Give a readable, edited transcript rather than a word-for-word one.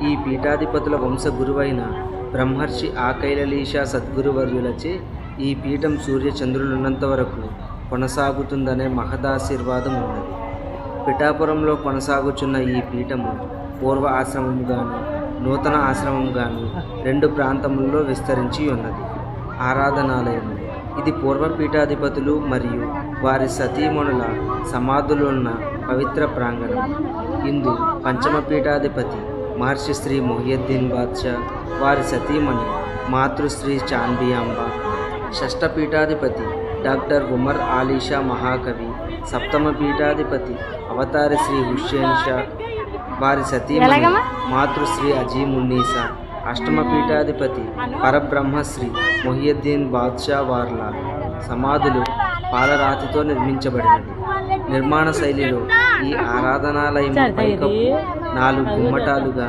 ఈ పీఠాధిపతుల వంశ గురువైన బ్రహ్మర్షి ఆకైలలీష సద్గురువర్యులచే ఈ పీఠం సూర్యచంద్రులున్నంత వరకు కొనసాగుతుందనే మహదాశీర్వాదం ఉన్నది. పిఠాపురంలో కొనసాగుచున్న ఈ పీఠము పూర్వ ఆశ్రమంగాను నూతన ఆశ్రమంగాను 2 ప్రాంతముల్లో విస్తరించి ఉన్నది. ఆరాధనాలయము ఇది పూర్వ పీఠాధిపతులు మరియు వారి సతీమణుల సమాధులున్న పవిత్ర ప్రాంగణం. ఇందు పంచమ పీఠాధిపతి మహర్షి శ్రీ మొహియుద్దీన్ బాద్షా, వారి సతీమణి మాతృశ్రీ చాంబియాంబ, షష్ఠ పీఠాధిపతి డాక్టర్ ఉమర్ ఆలీషా మహాకవి, సప్తమ పీఠాధిపతి అవతారి శ్రీ హుస్సేన్ షా, వారి సతీమణి మాతృశ్రీ అజీమున్నీసా, అష్టమ పీఠాధిపతి పరబ్రహ్మశ్రీ మొహియుద్దీన్ బాద్షా వార్ల సమాధులు పాలరాతితో నిర్మించబడినది. నిర్మాణ శైలిలో ఈ ఆరాధనాలయం పైకప్పు 4 గుమ్మటాలుగా